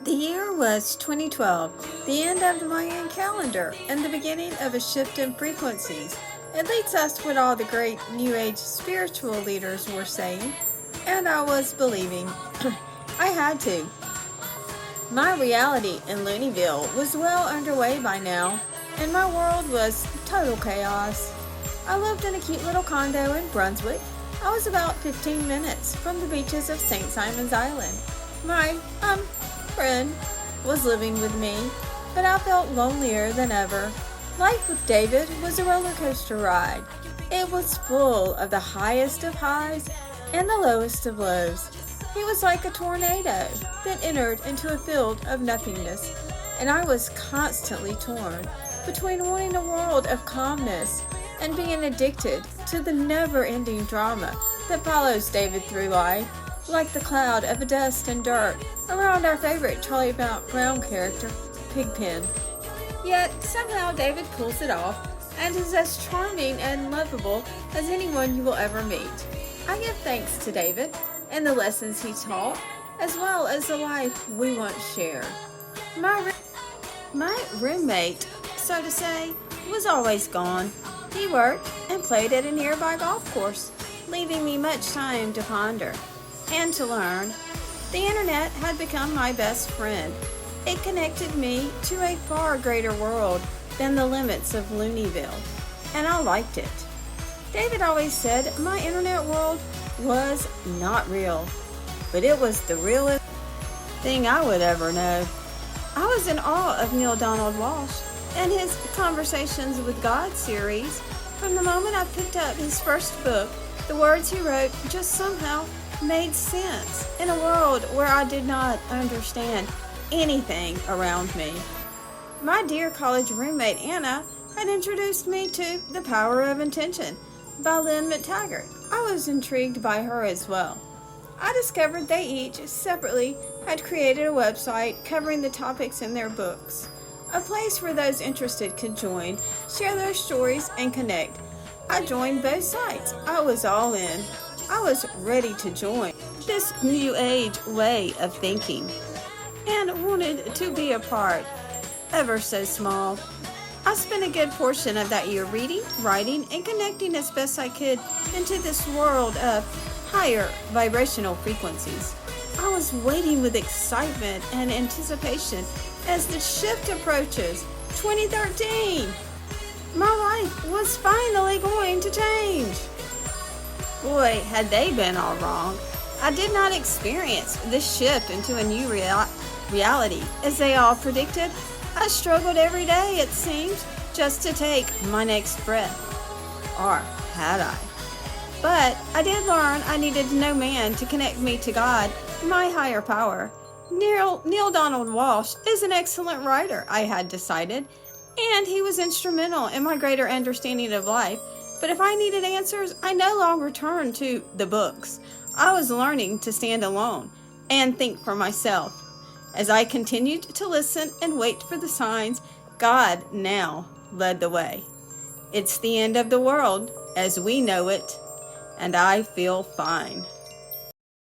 The year was 2012, the end of the Mayan calendar, and the beginning of a shift in frequencies. At least that's what all the great New Age spiritual leaders were saying, and I was believing. I had to. My reality in Looneyville was well underway by now, and my world was total chaos. I lived in a cute little condo in Brunswick. I was about 15 minutes from the beaches of St. Simon's Island. My, friend was living with me, but I felt lonelier than ever. Life with David was a roller coaster ride. It was full of the highest of highs and the lowest of lows. He was like a tornado that entered into a field of nothingness, and I was constantly torn between wanting a world of calmness and being addicted to the never-ending drama that follows David through life, like the cloud of dust and dirt around our favorite Charlie Brown character, Pigpen. Yet, somehow David pulls it off and is as charming and lovable as anyone you will ever meet. I give thanks to David and the lessons he taught, as well as the life we once shared. My roommate, so to say, was always gone. He worked and played at a nearby golf course, leaving me much time to ponder and to learn. The internet had become my best friend. It connected me to a far greater world than the limits of Looneyville, and I liked it. David always said my internet world was not real, but it was the realest thing I would ever know. I was in awe of Neil Donald Walsch and his Conversations with God series. From the moment I picked up his first book, the words he wrote just somehow made sense in a world where I did not understand anything around me. My dear college roommate Anna had introduced me to The Power of Intention by Lynn McTaggart. I was intrigued by her as well. I discovered they each separately had created a website covering the topics in their books, a place where those interested could join, share their stories, and connect. I joined both sites. I was all in. I was ready to join this new age way of thinking and wanted to be a part, ever so small. I spent a good portion of that year reading, writing, and connecting as best I could into this world of higher vibrational frequencies. I was waiting with excitement and anticipation as the shift approaches. 2013! My life was finally going to change. Boy, had they been all wrong. I did not experience this shift into a new reality as they all predicted. I struggled every day, it seemed, just to take my next breath. Or had I? But I did learn I needed no man to connect me to God, my higher power. Neil Donald Walsch is an excellent writer, I had decided, and he was instrumental in my greater understanding of life. But if I needed answers, I no longer turned to the books. I was learning to stand alone and think for myself. As I continued to listen and wait for the signs, God now led the way. It's the end of the world as we know it, and I feel fine.